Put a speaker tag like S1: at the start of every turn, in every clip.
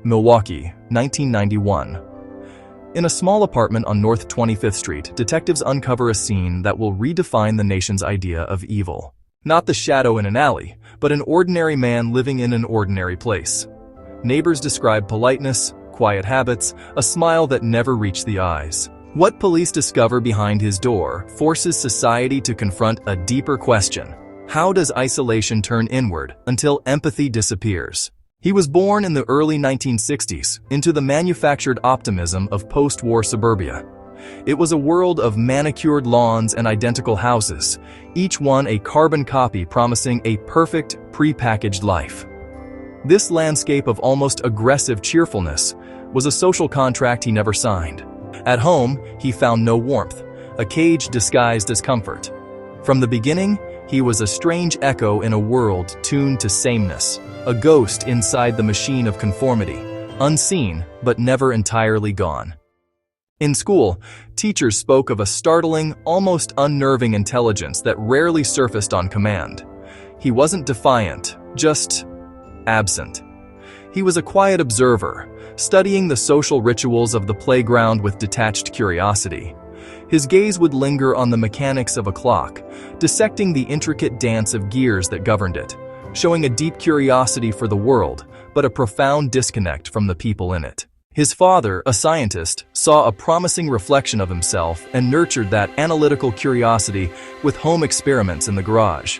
S1: Milwaukee, 1991. In a small apartment on North 25th Street, detectives uncover a scene that will redefine the nation's idea of evil. Not the shadow in an alley, but an ordinary man living in an ordinary place. Neighbors describe politeness, quiet habits, a smile that never reached the eyes. What police discover behind his door forces society to confront a deeper question. How does isolation turn inward until empathy disappears? He was born in the early 1960s into the manufactured optimism of post-war suburbia. It was a world of manicured lawns and identical houses, each one a carbon copy promising a perfect, pre-packaged life. This landscape of almost aggressive cheerfulness was a social contract he never signed. At home, he found no warmth, a cage disguised as comfort. From the beginning, he was a strange echo in a world tuned to sameness, a ghost inside the machine of conformity, unseen but never entirely gone. In school, teachers spoke of a startling, almost unnerving intelligence that rarely surfaced on command. He wasn't defiant, just absent. He was a quiet observer, studying the social rituals of the playground with detached curiosity. His gaze would linger on the mechanics of a clock, dissecting the intricate dance of gears that governed it, showing a deep curiosity for the world, but a profound disconnect from the people in it. His father, a scientist, saw a promising reflection of himself and nurtured that analytical curiosity with home experiments in the garage.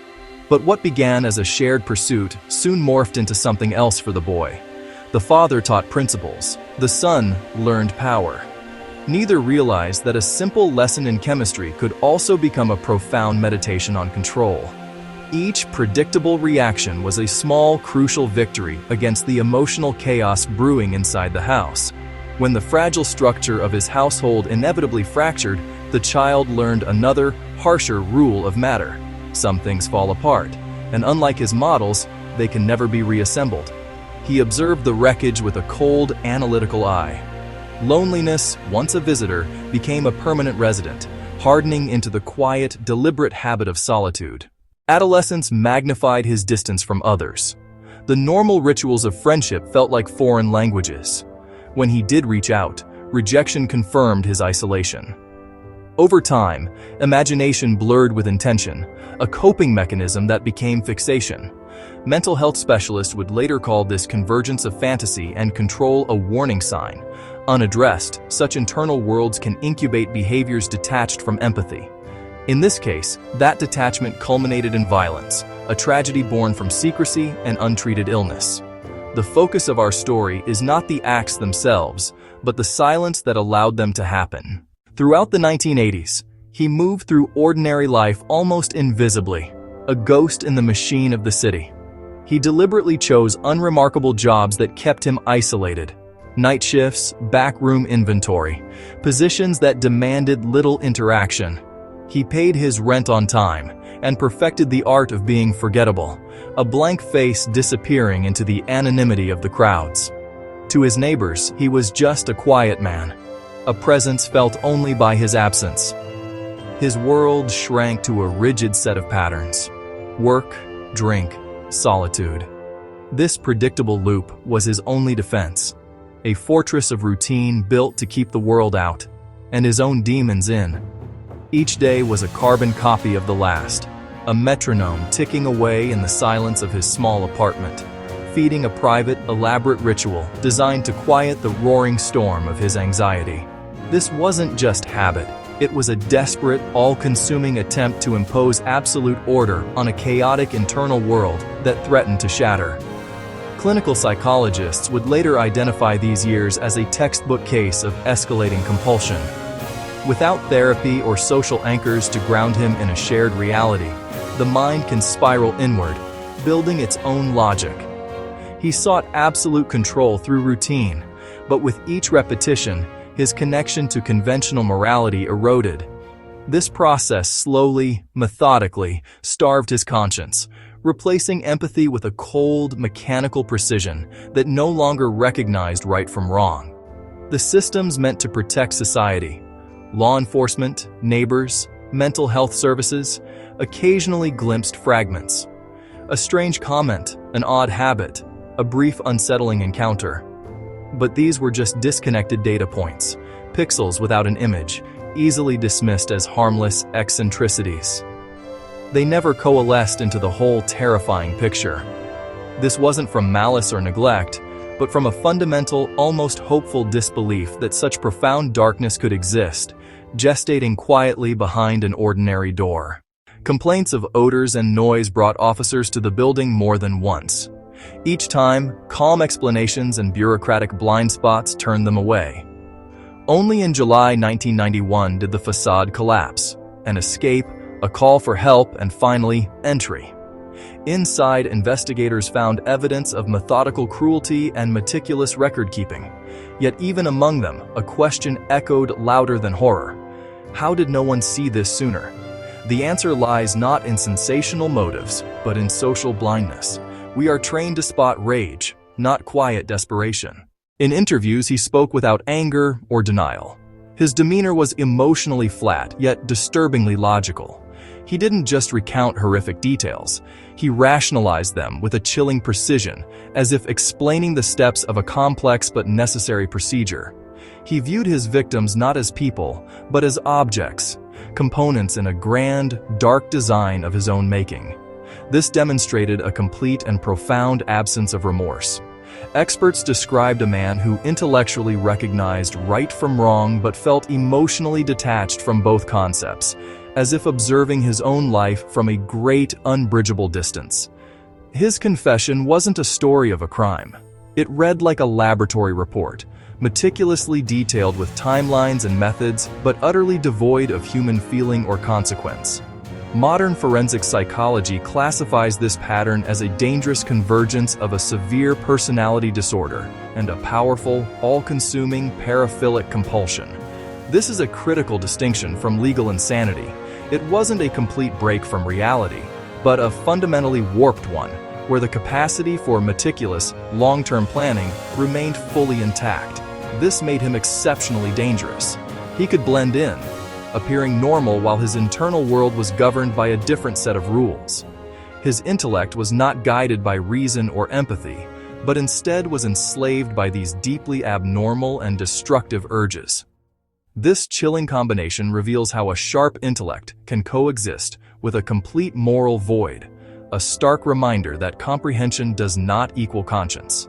S1: But what began as a shared pursuit soon morphed into something else for the boy. The father taught principles, the son learned power. Neither realized that a simple lesson in chemistry could also become a profound meditation on control. Each predictable reaction was a small, crucial victory against the emotional chaos brewing inside the house. When the fragile structure of his household inevitably fractured, the child learned another, harsher rule of matter. Some things fall apart, and unlike his models, they can never be reassembled. He observed the wreckage with a cold, analytical eye. Loneliness, once a visitor, became a permanent resident, hardening into the quiet, deliberate habit of solitude. Adolescence magnified his distance from others. The normal rituals of friendship felt like foreign languages. When he did reach out, rejection confirmed his isolation. Over time, imagination blurred with intention, a coping mechanism that became fixation. Mental health specialists would later call this convergence of fantasy and control a warning sign. Unaddressed, such internal worlds can incubate behaviors detached from empathy. In this case, that detachment culminated in violence, a tragedy born from secrecy and untreated illness. The focus of our story is not the acts themselves, but the silence that allowed them to happen. Throughout the 1980s, he moved through ordinary life almost invisibly, a ghost in the machine of the city. He deliberately chose unremarkable jobs that kept him isolated. Night shifts, backroom inventory, positions that demanded little interaction. He paid his rent on time and perfected the art of being forgettable, a blank face disappearing into the anonymity of the crowds. To his neighbors, he was just a quiet man, a presence felt only by his absence. His world shrank to a rigid set of patterns: work, drink, solitude. This predictable loop was his only defense, a fortress of routine built to keep the world out and his own demons in. Each day was a carbon copy of the last, a metronome ticking away in the silence of his small apartment, feeding a private, elaborate ritual designed to quiet the roaring storm of his anxiety. This wasn't just habit, it was a desperate, all-consuming attempt to impose absolute order on a chaotic internal world that threatened to shatter. Clinical psychologists would later identify these years as a textbook case of escalating compulsion. Without therapy or social anchors to ground him in a shared reality, the mind can spiral inward, building its own logic. He sought absolute control through routine, but with each repetition, his connection to conventional morality eroded. This process slowly, methodically, starved his conscience, replacing empathy with a cold, mechanical precision that no longer recognized right from wrong. The systems meant to protect society, law enforcement, neighbors, mental health services, occasionally glimpsed fragments. A strange comment, an odd habit, a brief unsettling encounter. But these were just disconnected data points, pixels without an image, easily dismissed as harmless eccentricities. They never coalesced into the whole terrifying picture. This wasn't from malice or neglect, but from a fundamental, almost hopeful disbelief that such profound darkness could exist, gestating quietly behind an ordinary door. Complaints of odors and noise brought officers to the building more than once. Each time, calm explanations and bureaucratic blind spots turned them away. Only in July 1991 did the facade collapse, an escape, a call for help, and finally, entry. Inside, investigators found evidence of methodical cruelty and meticulous record-keeping. Yet even among them, a question echoed louder than horror. How did no one see this sooner? The answer lies not in sensational motives, but in social blindness. We are trained to spot rage, not quiet desperation. In interviews, he spoke without anger or denial. His demeanor was emotionally flat, yet disturbingly logical. He didn't just recount horrific details. He rationalized them with a chilling precision, as if explaining the steps of a complex but necessary procedure. He viewed his victims not as people, but as objects, components in a grand, dark design of his own making. This demonstrated a complete and profound absence of remorse. Experts described a man who intellectually recognized right from wrong but felt emotionally detached from both concepts, as if observing his own life from a great, unbridgeable distance. His confession wasn't a story of a crime. It read like a laboratory report, meticulously detailed with timelines and methods, but utterly devoid of human feeling or consequence. Modern forensic psychology classifies this pattern as a dangerous convergence of a severe personality disorder and a powerful, all-consuming paraphilic compulsion. This is a critical distinction from legal insanity. It wasn't a complete break from reality, but a fundamentally warped one, where the capacity for meticulous, long-term planning remained fully intact. This made him exceptionally dangerous. He could blend in, appearing normal while his internal world was governed by a different set of rules. His intellect was not guided by reason or empathy, but instead was enslaved by these deeply abnormal and destructive urges. This chilling combination reveals how a sharp intellect can coexist with a complete moral void, a stark reminder that comprehension does not equal conscience.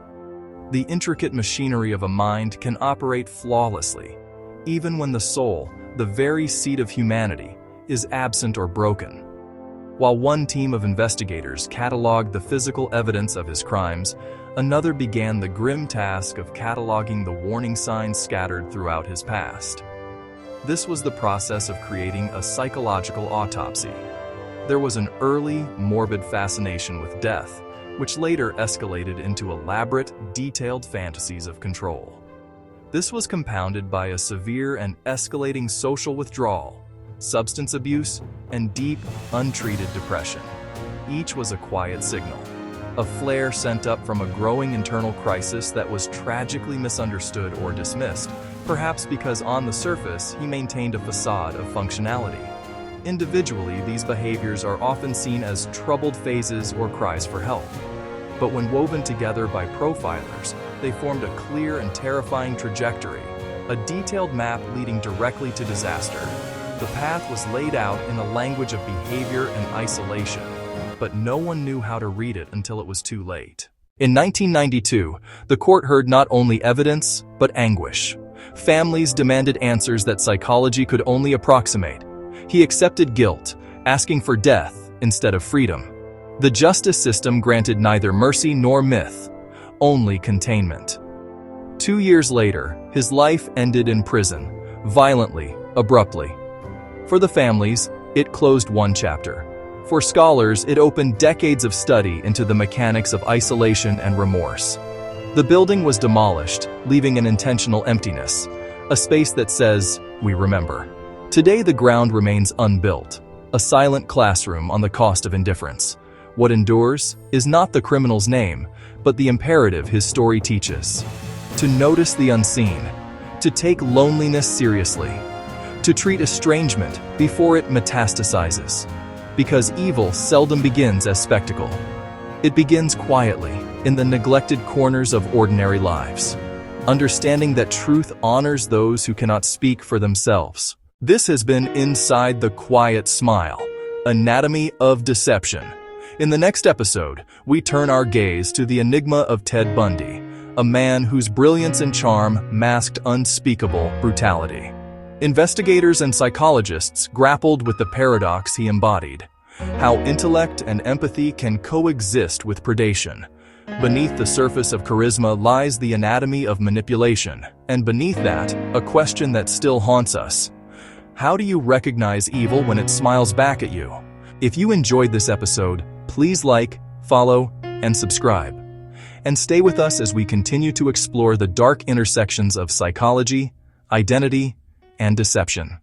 S1: The intricate machinery of a mind can operate flawlessly, even when the soul, the very seat of humanity, is absent or broken. While one team of investigators cataloged the physical evidence of his crimes, another began the grim task of cataloging the warning signs scattered throughout his past. This was the process of creating a psychological autopsy. There was an early, morbid fascination with death, which later escalated into elaborate, detailed fantasies of control. This was compounded by a severe and escalating social withdrawal, substance abuse, and deep, untreated depression. Each was a quiet signal, a flare sent up from a growing internal crisis that was tragically misunderstood or dismissed, perhaps because on the surface he maintained a facade of functionality. Individually, these behaviors are often seen as troubled phases or cries for help. But when woven together by profilers, they formed a clear and terrifying trajectory, a detailed map leading directly to disaster. The path was laid out in a language of behavior and isolation, but no one knew how to read it until it was too late. In 1992, the court heard not only evidence, but anguish. Families demanded answers that psychology could only approximate. He accepted guilt, asking for death instead of freedom. The justice system granted neither mercy nor myth, only containment. 2 years later, his life ended in prison, violently, abruptly. For the families, it closed one chapter. For scholars, it opened decades of study into the mechanics of isolation and remorse. The building was demolished, leaving an intentional emptiness, a space that says, "We remember." Today the ground remains unbuilt, a silent classroom on the cost of indifference. What endures is not the criminal's name, but the imperative his story teaches. To notice the unseen, to take loneliness seriously, to treat estrangement before it metastasizes. Because evil seldom begins as spectacle. It begins quietly, in the neglected corners of ordinary lives. understanding that truth honors those who cannot speak for themselves. This has been Inside the Quiet Smile, Anatomy of Deception. In the next episode, we turn our gaze to the enigma of Ted Bundy, a man whose brilliance and charm masked unspeakable brutality. Investigators and psychologists grappled with the paradox he embodied, how intellect and empathy can coexist with predation. Beneath the surface of charisma lies the anatomy of manipulation, and beneath that, a question that still haunts us. How do you recognize evil when it smiles back at you? If you enjoyed this episode, please like, follow, and subscribe. And stay with us as we continue to explore the dark intersections of psychology, identity, and deception.